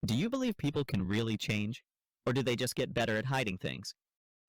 Do you believe people can really change? Or do they just get better at hiding things?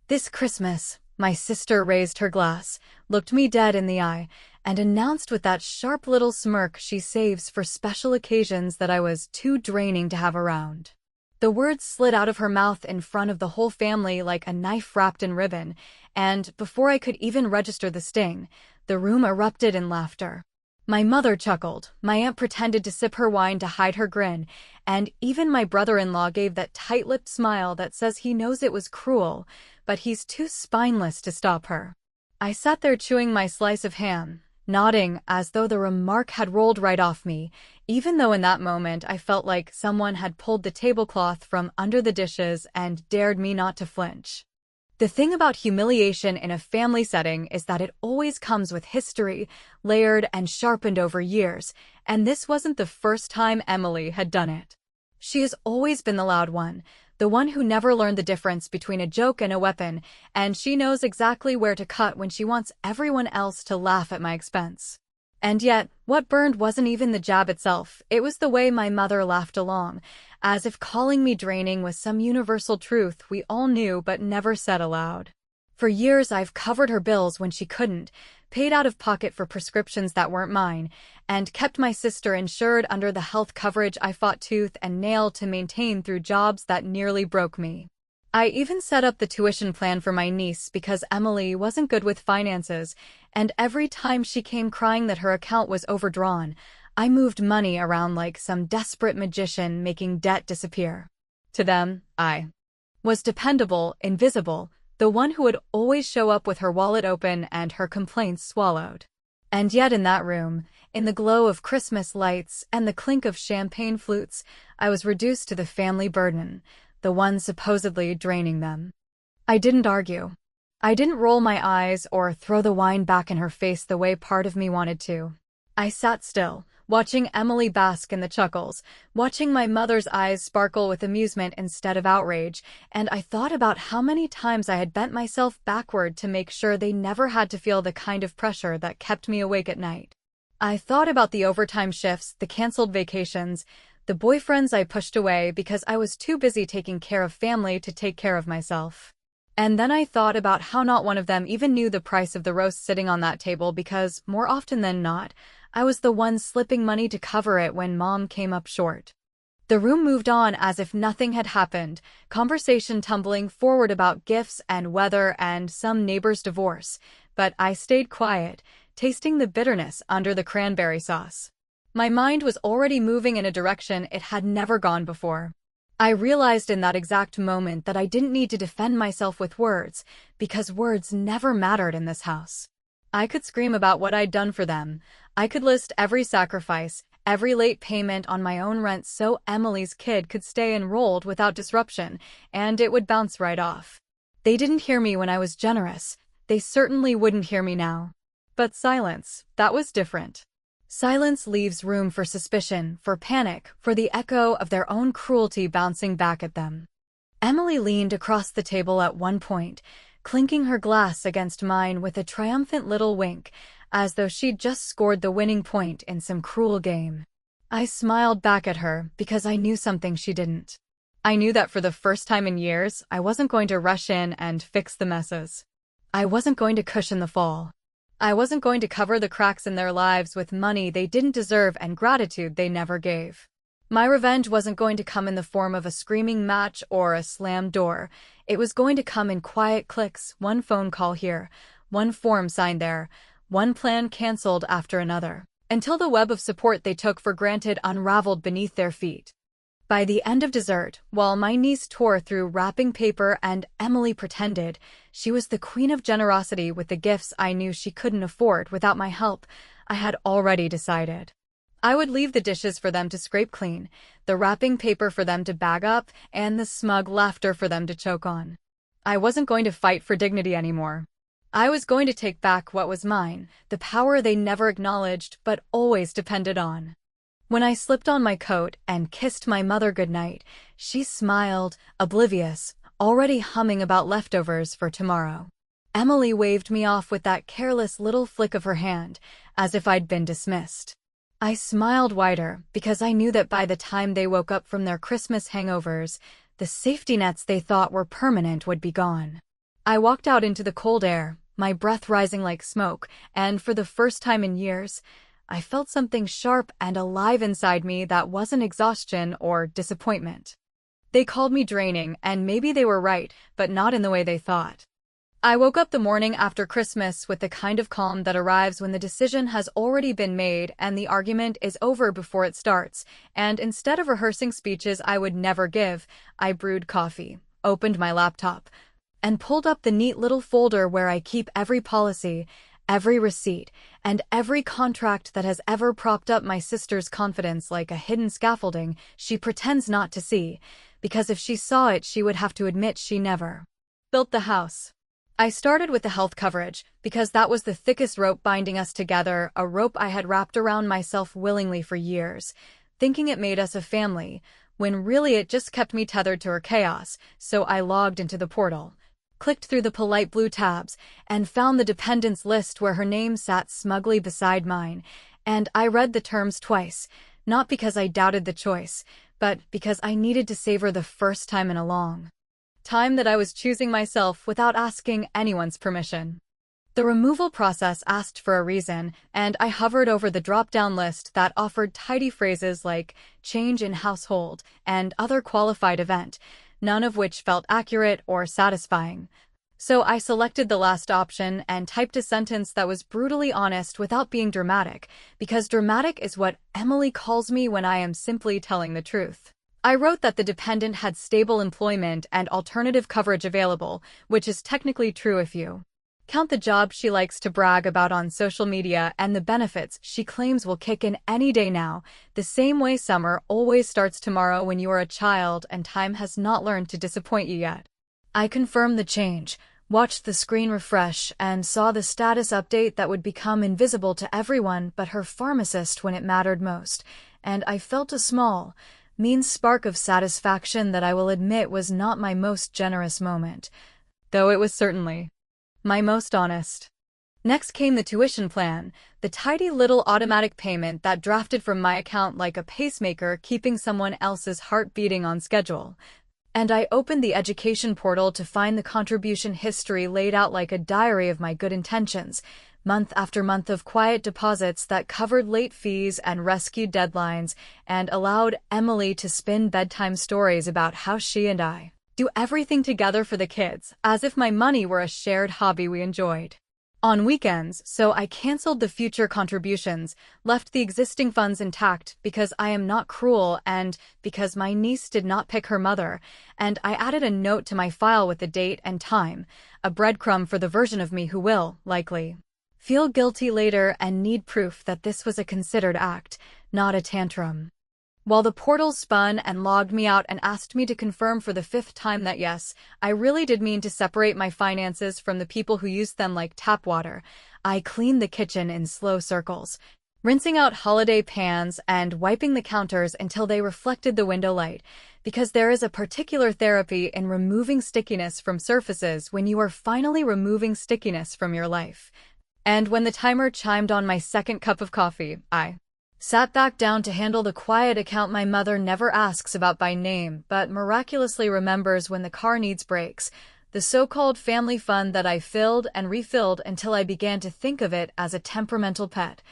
This Christmas, my sister raised her glass, looked me dead in the eye, and announced with that sharp little smirk she saves for special occasions that I was too draining to have around. The words slid out of her mouth in front of the whole family like a knife wrapped in ribbon, and before I could even register the sting, the room erupted in laughter. My mother chuckled, my aunt pretended to sip her wine to hide her grin, and even my brother-in-law gave that tight-lipped smile that says he knows it was cruel, but he's too spineless to stop her. I sat there chewing my slice of ham, nodding as though the remark had rolled right off me, even though in that moment I felt like someone had pulled the tablecloth from under the dishes and dared me not to flinch. The thing about humiliation in a family setting is that it always comes with history, layered and sharpened over years, and this wasn't the first time Emily had done it. She has always been the loud one, the one who never learned the difference between a joke and a weapon, and she knows exactly where to cut when she wants everyone else to laugh at my expense. And yet, what burned wasn't even the jab itself, it was the way my mother laughed along, as if calling me draining was some universal truth we all knew but never said aloud. For years I've covered her bills when she couldn't, paid out of pocket for prescriptions that weren't mine, and kept my sister insured under the health coverage I fought tooth and nail to maintain through jobs that nearly broke me. I even set up the tuition plan for my niece because Emily wasn't good with finances, and every time she came crying that her account was overdrawn, I moved money around like some desperate magician making debt disappear. To them, I was dependable, invisible, the one who would always show up with her wallet open and her complaints swallowed. And yet in that room, in the glow of Christmas lights and the clink of champagne flutes, I was reduced to the family burden, the one supposedly draining them. I didn't argue. I didn't roll my eyes or throw the wine back in her face the way part of me wanted to. I sat still, watching Emily bask in the chuckles, watching my mother's eyes sparkle with amusement instead of outrage, and I thought about how many times I had bent myself backward to make sure they never had to feel the kind of pressure that kept me awake at night. I thought about the overtime shifts, the canceled vacations, the boyfriends I pushed away because I was too busy taking care of family to take care of myself. And then I thought about how not one of them even knew the price of the roast sitting on that table because, more often than not, I was the one slipping money to cover it when Mom came up short. The room moved on as if nothing had happened, conversation tumbling forward about gifts and weather and some neighbor's divorce, but I stayed quiet, tasting the bitterness under the cranberry sauce. My mind was already moving in a direction it had never gone before. I realized in that exact moment that I didn't need to defend myself with words, because words never mattered in this house. I could scream about what I'd done for them. I could list every sacrifice, every late payment on my own rent so Emily's kid could stay enrolled without disruption, and it would bounce right off. They didn't hear me when I was generous. They certainly wouldn't hear me now. But silence, that was different. Silence leaves room for suspicion, for panic, for the echo of their own cruelty bouncing back at them. Emily leaned across the table at one point, clinking her glass against mine with a triumphant little wink, as though she'd just scored the winning point in some cruel game. I smiled back at her because I knew something she didn't. I knew that for the first time in years, I wasn't going to rush in and fix the messes. I wasn't going to cushion the fall. I wasn't going to cover the cracks in their lives with money they didn't deserve and gratitude they never gave. My revenge wasn't going to come in the form of a screaming match or a slammed door. It was going to come in quiet clicks, one phone call here, one form signed there, one plan canceled after another, until the web of support they took for granted unraveled beneath their feet. By the end of dessert, while my niece tore through wrapping paper and Emily pretended she was the queen of generosity with the gifts I knew she couldn't afford without my help, I had already decided. I would leave the dishes for them to scrape clean, the wrapping paper for them to bag up, and the smug laughter for them to choke on. I wasn't going to fight for dignity anymore. I was going to take back what was mine, the power they never acknowledged but always depended on. When I slipped on my coat and kissed my mother goodnight, she smiled, oblivious, already humming about leftovers for tomorrow. Emily waved me off with that careless little flick of her hand, as if I'd been dismissed. I smiled wider because I knew that by the time they woke up from their Christmas hangovers, the safety nets they thought were permanent would be gone. I walked out into the cold air, my breath rising like smoke, and for the first time in years, I felt something sharp and alive inside me that wasn't exhaustion or disappointment. They called me draining, and maybe they were right, but not in the way they thought. I woke up the morning after Christmas with the kind of calm that arrives when the decision has already been made and the argument is over before it starts, and instead of rehearsing speeches I would never give, I brewed coffee, opened my laptop, and pulled up the neat little folder where I keep every policy, every receipt, and every contract that has ever propped up my sister's confidence like a hidden scaffolding she pretends not to see, because if she saw it she would have to admit she never built the house. I started with the health coverage, because that was the thickest rope binding us together, a rope I had wrapped around myself willingly for years, thinking it made us a family, when really it just kept me tethered to her chaos, so I logged into the portal, clicked through the polite blue tabs, and found the dependents list where her name sat smugly beside mine, and I read the terms twice, not because I doubted the choice, but because I needed to savor the first time in a long time that I was choosing myself without asking anyone's permission. The removal process asked for a reason, and I hovered over the drop-down list that offered tidy phrases like change in household and other qualified event, none of which felt accurate or satisfying. So I selected the last option and typed a sentence that was brutally honest without being dramatic, because dramatic is what Emily calls me when I am simply telling the truth. I wrote that the dependent had stable employment and alternative coverage available, which is technically true if you count the job she likes to brag about on social media and the benefits she claims will kick in any day now, the same way summer always starts tomorrow when you are a child and time has not learned to disappoint you yet. I confirmed the change, watched the screen refresh, and saw the status update that would become invisible to everyone but her pharmacist when it mattered most, and I felt a small, mean spark of satisfaction that I will admit was not my most generous moment, though it was certainly my most honest. Next came the tuition plan, the tidy little automatic payment that drafted from my account like a pacemaker keeping someone else's heart beating on schedule. And I opened the education portal to find the contribution history laid out like a diary of my good intentions, month after month of quiet deposits that covered late fees and rescued deadlines and allowed Emily to spin bedtime stories about how she and I do everything together for the kids, as if my money were a shared hobby we enjoyed on weekends, so I canceled the future contributions, left the existing funds intact because I am not cruel and because my niece did not pick her mother, and I added a note to my file with the date and time, a breadcrumb for the version of me who will, likely, feel guilty later and need proof that this was a considered act, not a tantrum. While the portal spun and logged me out and asked me to confirm for the 5th time that yes, I really did mean to separate my finances from the people who used them like tap water, I cleaned the kitchen in slow circles, rinsing out holiday pans and wiping the counters until they reflected the window light, because there is a particular therapy in removing stickiness from surfaces when you are finally removing stickiness from your life. And when the timer chimed on my second cup of coffee, I sat back down to handle the quiet account my mother never asks about by name but miraculously remembers when the car needs brakes, the so-called family fund that I filled and refilled until I began to think of it as a temperamental pet.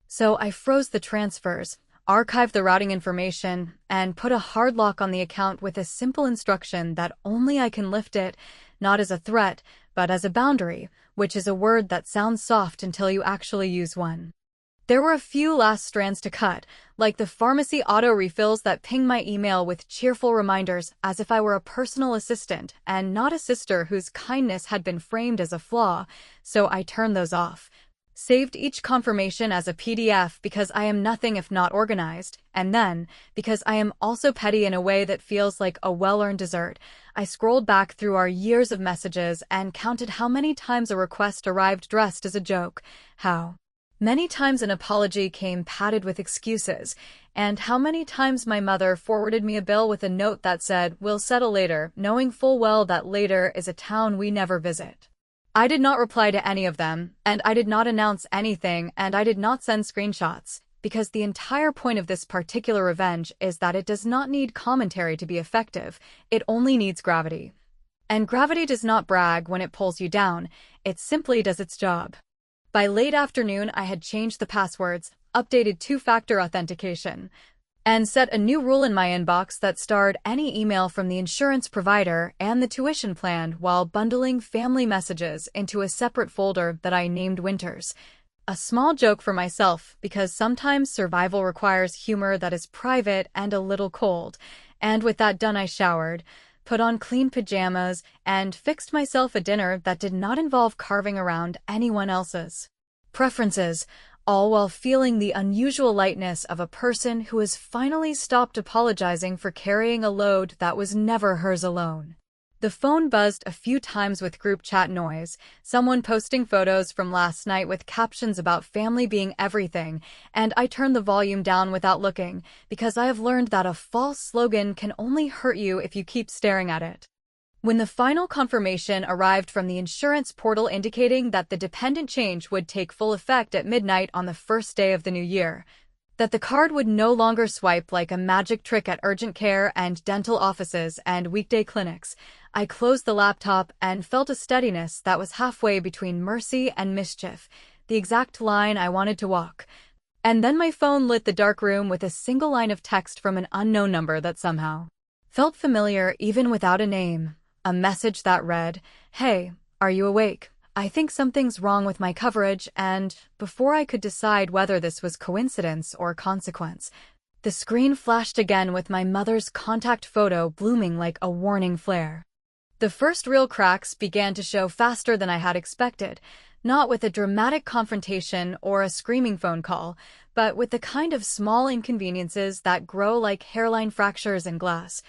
So I froze the transfers, archived the routing information, and put a hard lock on the account with a simple instruction that only I can lift it, not as a threat, but as a boundary, which is a word that sounds soft until you actually use one. There were a few last strands to cut, like the pharmacy auto refills that ping my email with cheerful reminders as if I were a personal assistant and not a sister whose kindness had been framed as a flaw, so I turned those off. Saved each confirmation as a PDF because I am nothing if not organized, and then, because I am also petty in a way that feels like a well-earned dessert, I scrolled back through our years of messages and counted how many times a request arrived dressed as a joke, how many times an apology came padded with excuses, and how many times my mother forwarded me a bill with a note that said, "We'll settle later," knowing full well that later is a town we never visit. I did not reply to any of them, and I did not announce anything, and I did not send screenshots. because the entire point of this particular revenge is that it does not need commentary to be effective, it only needs gravity. And gravity does not brag when it pulls you down, it simply does its job. By late afternoon, I had changed the passwords, updated two-factor authentication, and set a new rule in my inbox that starred any email from the insurance provider and the tuition plan while bundling family messages into a separate folder that I named Winters. A small joke for myself, because sometimes survival requires humor that is private and a little cold. And with that done, I showered, put on clean pajamas, and fixed myself a dinner that did not involve carving around anyone else's preferences, all while feeling the unusual lightness of a person who has finally stopped apologizing for carrying a load that was never hers alone. The phone buzzed a few times with group chat noise, someone posting photos from last night with captions about family being everything, and I turned the volume down without looking, because I have learned that a false slogan can only hurt you if you keep staring at it. When the final confirmation arrived from the insurance portal indicating that the dependent change would take full effect at midnight on the first day of the new year, that the card would no longer swipe like a magic trick at urgent care and dental offices and weekday clinics, I closed the laptop and felt a steadiness that was halfway between mercy and mischief, the exact line I wanted to walk. And then my phone lit the dark room with a single line of text from an unknown number that somehow felt familiar even without a name. A message that read, "Hey, are you awake? I think something's wrong with my coverage," and before I could decide whether this was coincidence or consequence, the screen flashed again with my mother's contact photo blooming like a warning flare. The first real cracks began to show faster than I had expected, not with a dramatic confrontation or a screaming phone call, but with the kind of small inconveniences that grow like hairline fractures in glass,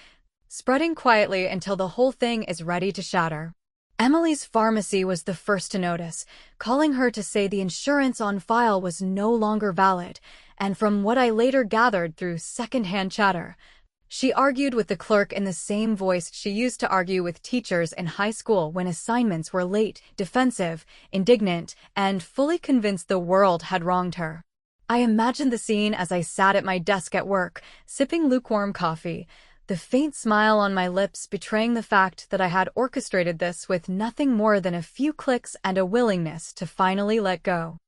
spreading quietly until the whole thing is ready to shatter. Emily's pharmacy was the first to notice, calling her to say the insurance on file was no longer valid, and from what I later gathered through second-hand chatter, she argued with the clerk in the same voice she used to argue with teachers in high school when assignments were late, defensive, indignant, and fully convinced the world had wronged her. I imagined the scene as I sat at my desk at work, sipping lukewarm coffee, the faint smile on my lips betraying the fact that I had orchestrated this with nothing more than a few clicks and a willingness to finally let go.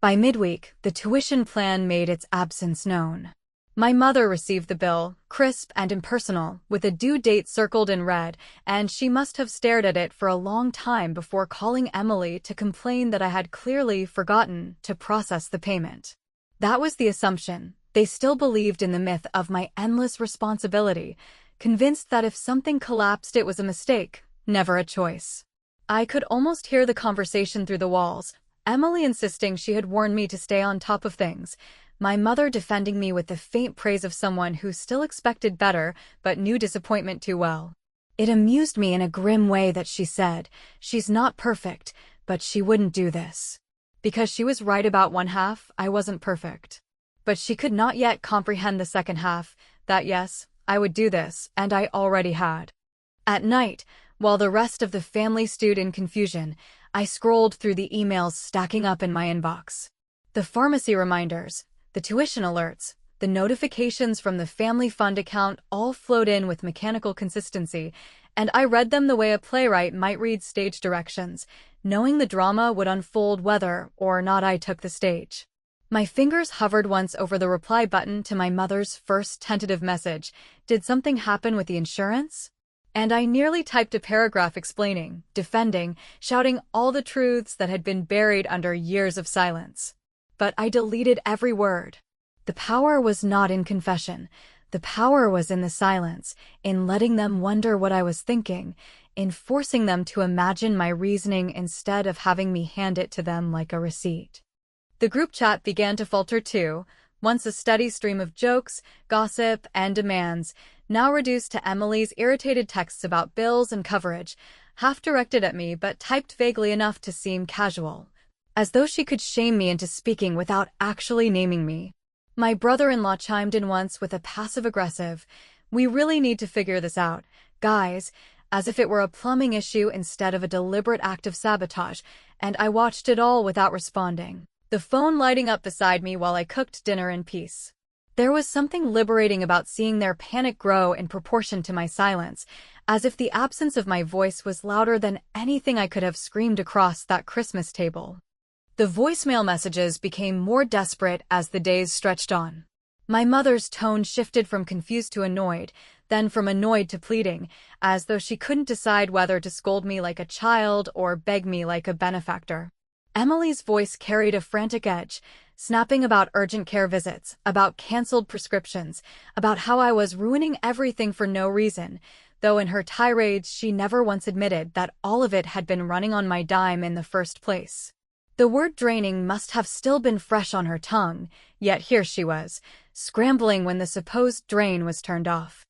By midweek, the tuition plan made its absence known. My mother received the bill, crisp and impersonal, with a due date circled in red, and she must have stared at it for a long time before calling Emily to complain that I had clearly forgotten to process the payment. That was the assumption. They still believed in the myth of my endless responsibility, convinced that if something collapsed it was a mistake, never a choice. I could almost hear the conversation through the walls, Emily insisting she had warned me to stay on top of things, my mother defending me with the faint praise of someone who still expected better but knew disappointment too well. It amused me in a grim way that she said, "She's not perfect, but she wouldn't do this." Because she was right about one half, I wasn't perfect. But she could not yet comprehend the second half, that yes, I would do this, and I already had. At night, while the rest of the family stewed in confusion, I scrolled through the emails stacking up in my inbox. The pharmacy reminders, the tuition alerts, the notifications from the family fund account all flowed in with mechanical consistency, and I read them the way a playwright might read stage directions, knowing the drama would unfold whether or not I took the stage. My fingers hovered once over the reply button to my mother's first tentative message. Did something happen with the insurance? And I nearly typed a paragraph explaining, defending, shouting all the truths that had been buried under years of silence. But I deleted every word. The power was not in confession. The power was in the silence, in letting them wonder what I was thinking, in forcing them to imagine my reasoning instead of having me hand it to them like a receipt. The group chat began to falter too, once a steady stream of jokes, gossip, and demands, now reduced to Emily's irritated texts about bills and coverage, half directed at me but typed vaguely enough to seem casual, as though she could shame me into speaking without actually naming me. My brother-in-law chimed in once with a passive-aggressive, "We really need to figure this out, guys," as if it were a plumbing issue instead of a deliberate act of sabotage, and I watched it all without responding. the phone lighting up beside me while I cooked dinner in peace. There was something liberating about seeing their panic grow in proportion to my silence, as if the absence of my voice was louder than anything I could have screamed across that Christmas table. The voicemail messages became more desperate as the days stretched on. My mother's tone shifted from confused to annoyed, then from annoyed to pleading, as though she couldn't decide whether to scold me like a child or beg me like a benefactor. Emily's voice carried a frantic edge, snapping about urgent care visits, about canceled prescriptions, about how I was ruining everything for no reason, though in her tirades she never once admitted that all of it had been running on my dime in the first place. The word draining must have still been fresh on her tongue, yet here she was, scrambling when the supposed drain was turned off.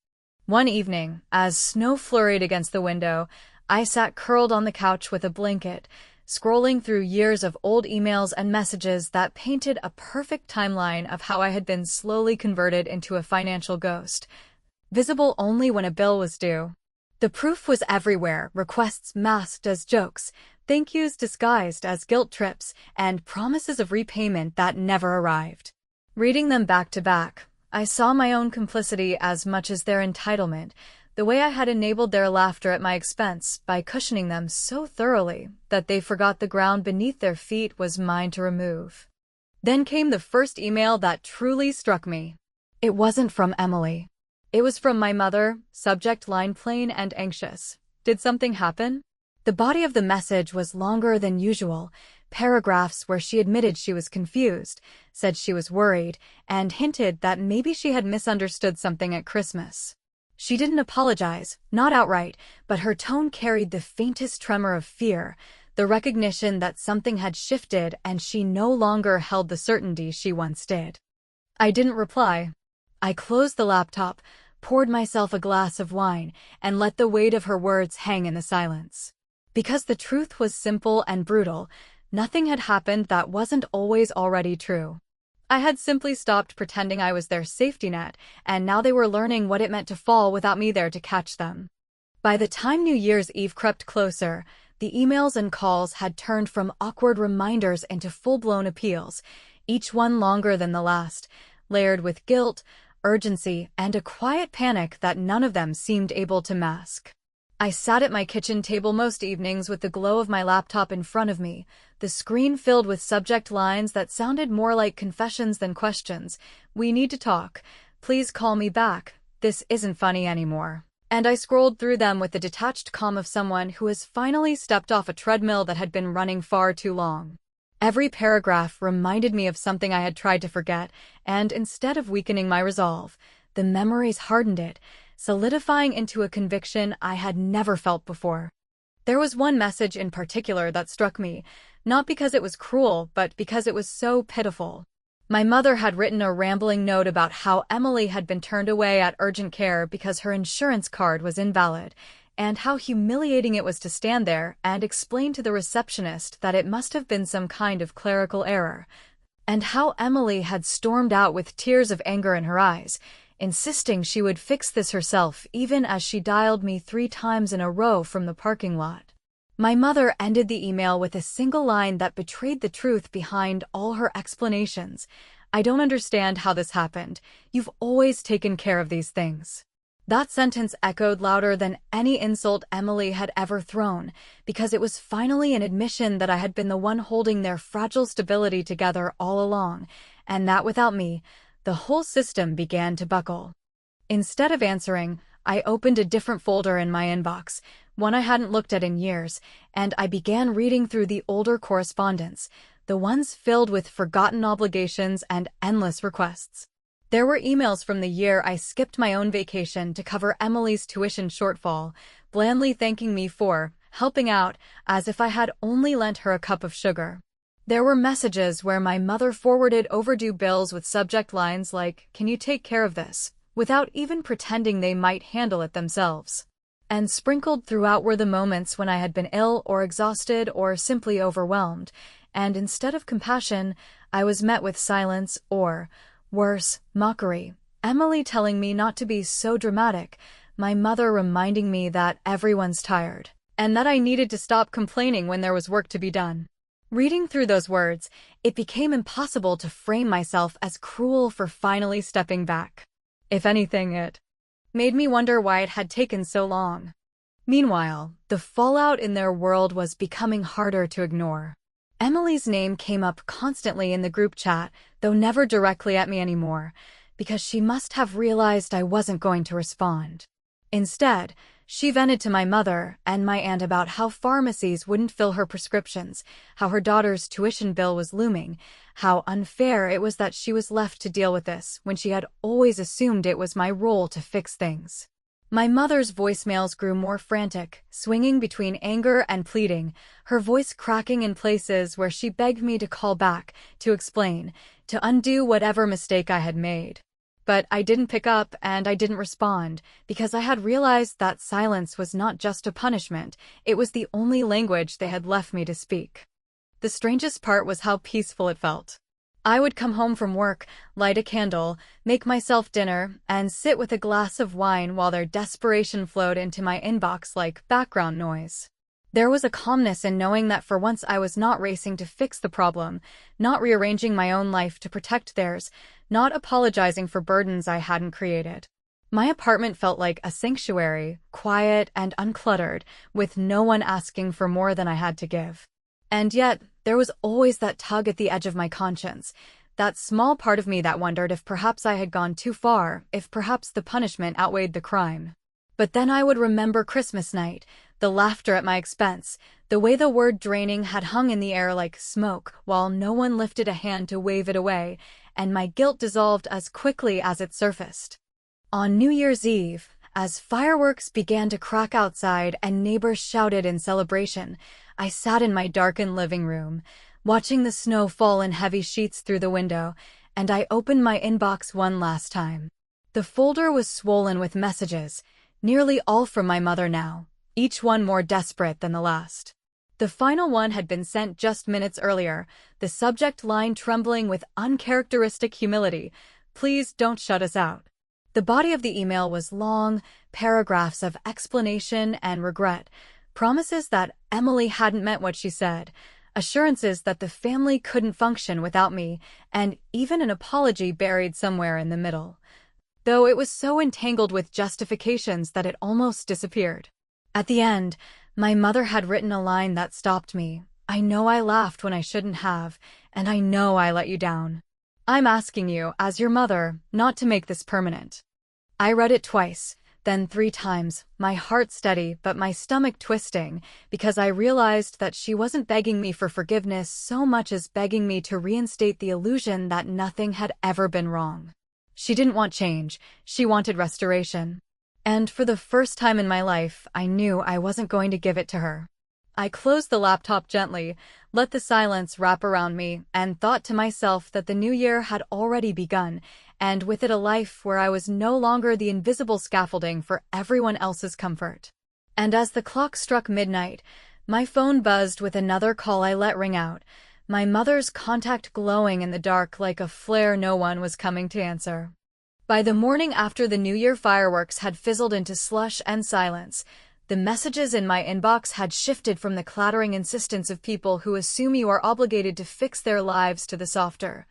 One evening, as snow flurried against the window, I sat curled on the couch with a blanket, scrolling through years of old emails and messages that painted a perfect timeline of how I had been slowly converted into a financial ghost, visible only when a bill was due. The proof was everywhere, requests masked as jokes, thank yous disguised as guilt trips, and promises of repayment that never arrived. Reading them back to back, I saw my own complicity as much as their entitlement, the way I had enabled their laughter at my expense by cushioning them so thoroughly that they forgot the ground beneath their feet was mine to remove. Then came the first email that truly struck me. It wasn't from Emily. It was from my mother, subject line plain and anxious. Did something happen? The body of the message was longer than usual, paragraphs where she admitted she was confused, said she was worried, and hinted that maybe she had misunderstood something at Christmas. She didn't apologize, not outright, but her tone carried the faintest tremor of fear, the recognition that something had shifted and she no longer held the certainty she once did. I didn't reply. I closed the laptop, poured myself a glass of wine, and let the weight of her words hang in the silence. Because the truth was simple and brutal, nothing had happened that wasn't always already true. I had simply stopped pretending I was their safety net, and now they were learning what it meant to fall without me there to catch them. By the time New Year's Eve crept closer, the emails and calls had turned from awkward reminders into full-blown appeals, each one longer than the last, layered with guilt, urgency, and a quiet panic that none of them seemed able to mask. I sat at my kitchen table most evenings with the glow of my laptop in front of me, the screen filled with subject lines that sounded more like confessions than questions. We need to talk. Please call me back. This isn't funny anymore. And I scrolled through them with the detached calm of someone who has finally stepped off a treadmill that had been running far too long. Every paragraph reminded me of something I had tried to forget, and instead of weakening my resolve, the memories hardened it, solidifying into a conviction I had never felt before. There was one message in particular that struck me, not because it was cruel, but because it was so pitiful. My mother had written a rambling note about how Emily had been turned away at urgent care because her insurance card was invalid, and how humiliating it was to stand there and explain to the receptionist that it must have been some kind of clerical error, and how Emily had stormed out with tears of anger in her eyes, insisting she would fix this herself even as she dialed me 3 times in a row from the parking lot. My mother ended the email with a single line that betrayed the truth behind all her explanations. I don't understand how this happened. You've always taken care of these things. That sentence echoed louder than any insult Emily had ever thrown, because it was finally an admission that I had been the one holding their fragile stability together all along, and that without me, the whole system began to buckle. Instead of answering, I opened a different folder in my inbox, one I hadn't looked at in years, and I began reading through the older correspondence, the ones filled with forgotten obligations and endless requests. There were emails from the year I skipped my own vacation to cover Emily's tuition shortfall, blandly thanking me for helping out, as if I had only lent her a cup of sugar. There were messages where my mother forwarded overdue bills with subject lines like, "Can you take care of this?" without even pretending they might handle it themselves. And sprinkled throughout were the moments when I had been ill or exhausted or simply overwhelmed, and instead of compassion, I was met with silence or, worse, mockery. Emily telling me not to be so dramatic, my mother reminding me that everyone's tired, and that I needed to stop complaining when there was work to be done. Reading through those words, it became impossible to frame myself as cruel for finally stepping back. If anything, it made me wonder why it had taken so long. Meanwhile, the fallout in their world was becoming harder to ignore. Emily's name came up constantly in the group chat, though never directly at me anymore, because she must have realized I wasn't going to respond. Instead, she vented to my mother and my aunt about how pharmacies wouldn't fill her prescriptions, how her daughter's tuition bill was looming, how unfair it was that she was left to deal with this when she had always assumed it was my role to fix things. My mother's voicemails grew more frantic, swinging between anger and pleading, her voice cracking in places where she begged me to call back, to explain, to undo whatever mistake I had made. But I didn't pick up and I didn't respond, because I had realized that silence was not just a punishment, it was the only language they had left me to speak. The strangest part was how peaceful it felt. I would come home from work, light a candle, make myself dinner, and sit with a glass of wine while their desperation flowed into my inbox like background noise. There was a calmness in knowing that for once I was not racing to fix the problem, not rearranging my own life to protect theirs, not apologizing for burdens I hadn't created. My apartment felt like a sanctuary, quiet and uncluttered, with no one asking for more than I had to give. And yet, there was always that tug at the edge of my conscience, that small part of me that wondered if perhaps I had gone too far, if perhaps the punishment outweighed the crime. But then I would remember Christmas night, the laughter at my expense, the way the word draining had hung in the air like smoke while no one lifted a hand to wave it away, and my guilt dissolved as quickly as it surfaced. On New Year's Eve, as fireworks began to crack outside and neighbors shouted in celebration, I sat in my darkened living room, watching the snow fall in heavy sheets through the window, and I opened my inbox one last time. The folder was swollen with messages, nearly all from my mother now, each one more desperate than the last. The final one had been sent just minutes earlier, the subject line trembling with uncharacteristic humility, "Please don't shut us out." The body of the email was long, paragraphs of explanation and regret, promises that Emily hadn't meant what she said, assurances that the family couldn't function without me, and even an apology buried somewhere in the middle. Though it was so entangled with justifications that it almost disappeared. At the end, my mother had written a line that stopped me. "I know I laughed when I shouldn't have, and I know I let you down. I'm asking you, as your mother, not to make this permanent." I read it twice, then 3 times, my heart steady but my stomach twisting, because I realized that she wasn't begging me for forgiveness so much as begging me to reinstate the illusion that nothing had ever been wrong. She didn't want change, she wanted restoration. And for the first time in my life, I knew I wasn't going to give it to her. I closed the laptop gently, let the silence wrap around me, and thought to myself that the new year had already begun, and with it a life where I was no longer the invisible scaffolding for everyone else's comfort. And as the clock struck midnight, my phone buzzed with another call I let ring out, my mother's contact glowing in the dark like a flare no one was coming to answer. By the morning after the New Year fireworks had fizzled into slush and silence, the messages in my inbox had shifted from the clattering insistence of people who assume you are obligated to fix their lives to the softer,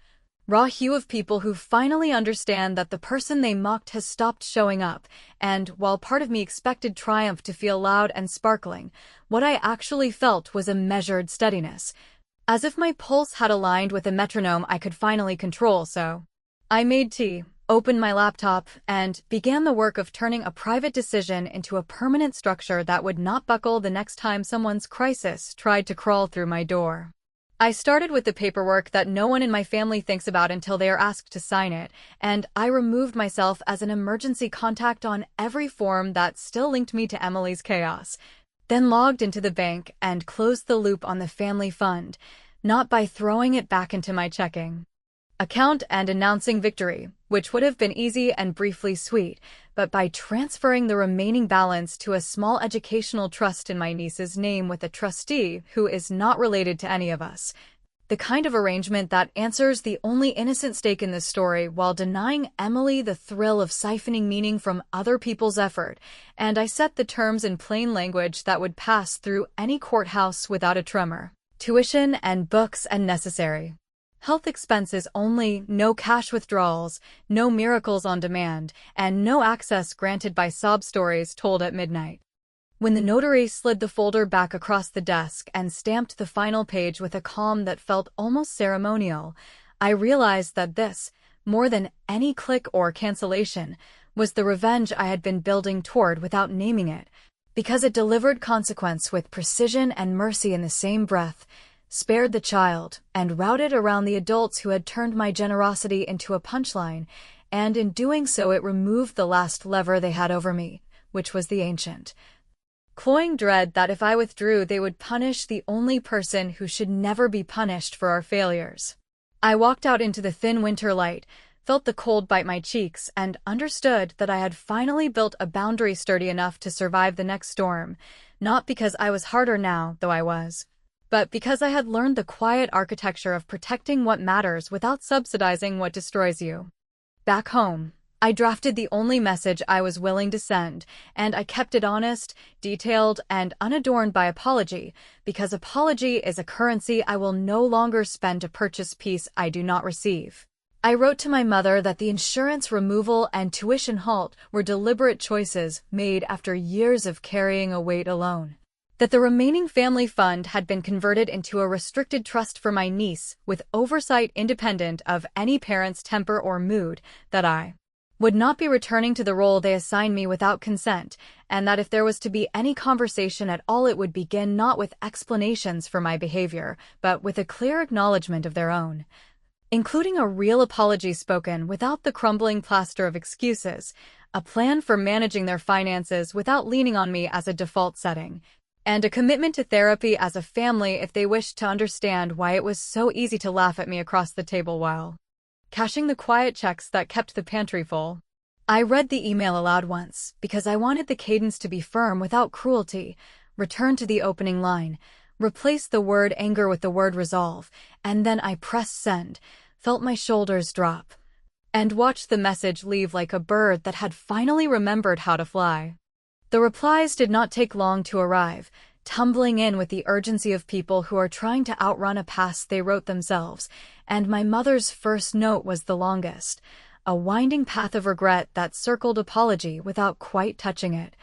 raw hue of people who finally understand that the person they mocked has stopped showing up, and while part of me expected triumph to feel loud and sparkling, what I actually felt was a measured steadiness, as if my pulse had aligned with a metronome I could finally control. So I made tea, opened my laptop, and began the work of turning a private decision into a permanent structure that would not buckle the next time someone's crisis tried to crawl through my door. I started with the paperwork that no one in my family thinks about until they are asked to sign it, and I removed myself as an emergency contact on every form that still linked me to Emily's chaos, then logged into the bank and closed the loop on the family fund, not by throwing it back into my checking account and announcing victory, which would have been easy and briefly sweet, but by transferring the remaining balance to a small educational trust in my niece's name with a trustee who is not related to any of us. The kind of arrangement that answers the only innocent stake in this story while denying Emily the thrill of siphoning meaning from other people's effort, and I set the terms in plain language that would pass through any courthouse without a tremor. Tuition and books and necessary. Health expenses only, no cash withdrawals, no miracles on demand, and no access granted by sob stories told at midnight. When the notary slid the folder back across the desk and stamped the final page with a calm that felt almost ceremonial, I realized that this, more than any click or cancellation, was the revenge I had been building toward without naming it, because it delivered consequence with precision and mercy in the same breath, spared the child, and routed around the adults who had turned my generosity into a punchline, and in doing so it removed the last lever they had over me, which was the ancient, cloying dread that if I withdrew they would punish the only person who should never be punished for our failures. I walked out into the thin winter light, felt the cold bite my cheeks, and understood that I had finally built a boundary sturdy enough to survive the next storm, not because I was harder now, though I was, but because I had learned the quiet architecture of protecting what matters without subsidizing what destroys you. Back home, I drafted the only message I was willing to send, and I kept it honest, detailed, and unadorned by apology, because apology is a currency I will no longer spend to purchase peace I do not receive. I wrote to my mother that the insurance removal and tuition halt were deliberate choices made after years of carrying a weight alone. That the remaining family fund had been converted into a restricted trust for my niece, with oversight independent of any parent's temper or mood, that I would not be returning to the role they assigned me without consent, and that if there was to be any conversation at all it would begin not with explanations for my behavior, but with a clear acknowledgement of their own, including a real apology spoken without the crumbling plaster of excuses, a plan for managing their finances without leaning on me as a default setting, and a commitment to therapy as a family if they wished to understand why it was so easy to laugh at me across the table while cashing the quiet checks that kept the pantry full. I read the email aloud once, because I wanted the cadence to be firm without cruelty, returned to the opening line, replaced the word anger with the word resolve, and then I pressed send, felt my shoulders drop, and watched the message leave like a bird that had finally remembered how to fly. The replies did not take long to arrive, tumbling in with the urgency of people who are trying to outrun a past they wrote themselves, and my mother's first note was the longest, a winding path of regret that circled apology without quite touching it,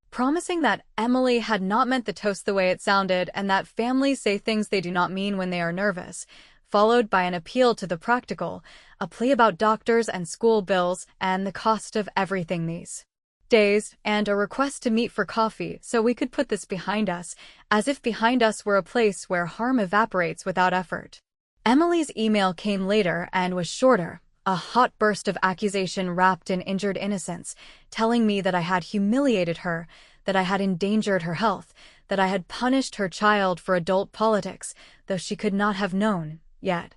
promising that Emily had not meant the toast the way it sounded and that families say things they do not mean when they are nervous, followed by an appeal to the practical, a plea about doctors and school bills and the cost of everything these days, and a request to meet for coffee so we could put this behind us, as if behind us were a place where harm evaporates without effort. Emily's email came later and was shorter, a hot burst of accusation wrapped in injured innocence, telling me that I had humiliated her, that I had endangered her health, that I had punished her child for adult politics, though she could not have known, yet,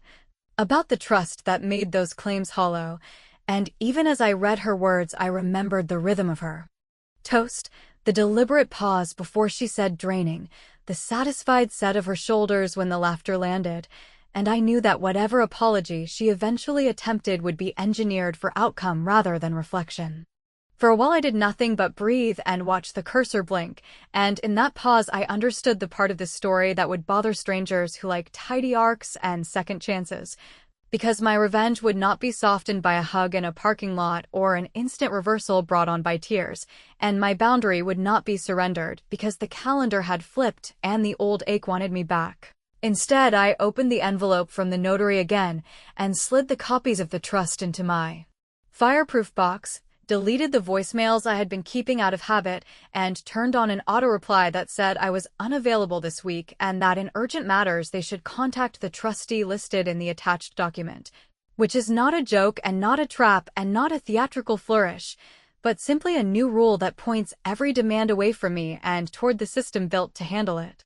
about the trust that made those claims hollow. And even as I read her words, I remembered the rhythm of her toast, the deliberate pause before she said draining, the satisfied set of her shoulders when the laughter landed, and I knew that whatever apology she eventually attempted would be engineered for outcome rather than reflection. For a while I did nothing but breathe and watch the cursor blink, and in that pause I understood the part of the story that would bother strangers who like tidy arcs and second chances, because my revenge would not be softened by a hug in a parking lot or an instant reversal brought on by tears, and my boundary would not be surrendered because the calendar had flipped and the old ache wanted me back. Instead, I opened the envelope from the notary again and slid the copies of the trust into my fireproof box, deleted the voicemails I had been keeping out of habit, and turned on an auto-reply that said I was unavailable this week and that in urgent matters they should contact the trustee listed in the attached document, which is not a joke and not a trap and not a theatrical flourish, but simply a new rule that points every demand away from me and toward the system built to handle it.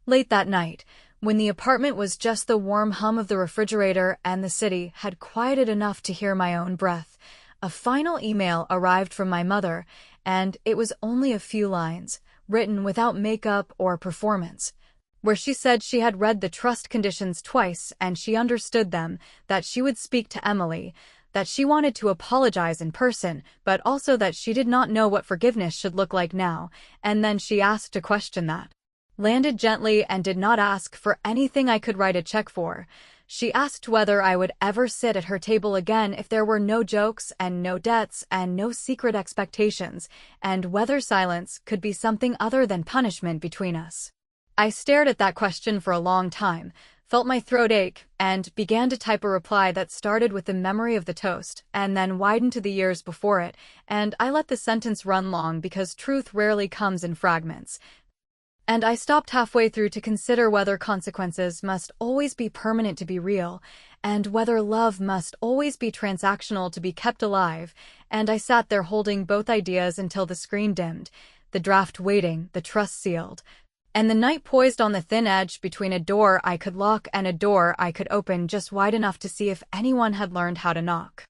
Late that night, when the apartment was just the warm hum of the refrigerator and the city had quieted enough to hear my own breath, a final email arrived from my mother, and it was only a few lines, written without makeup or performance, where she said she had read the trust conditions twice and she understood them, that she would speak to Emily, that she wanted to apologize in person, but also that she did not know what forgiveness should look like now, and then she asked a question that landed gently and did not ask for anything I could write a check for. She asked whether I would ever sit at her table again if there were no jokes and no debts and no secret expectations, and whether silence could be something other than punishment between us. I stared at that question for a long time, felt my throat ache, and began to type a reply that started with the memory of the toast and then widened to the years before it, and I let the sentence run long because truth rarely comes in fragments. And I stopped halfway through to consider whether consequences must always be permanent to be real, and whether love must always be transactional to be kept alive, and I sat there holding both ideas until the screen dimmed, the draft waiting, the trust sealed, and the night poised on the thin edge between a door I could lock and a door I could open just wide enough to see if anyone had learned how to knock.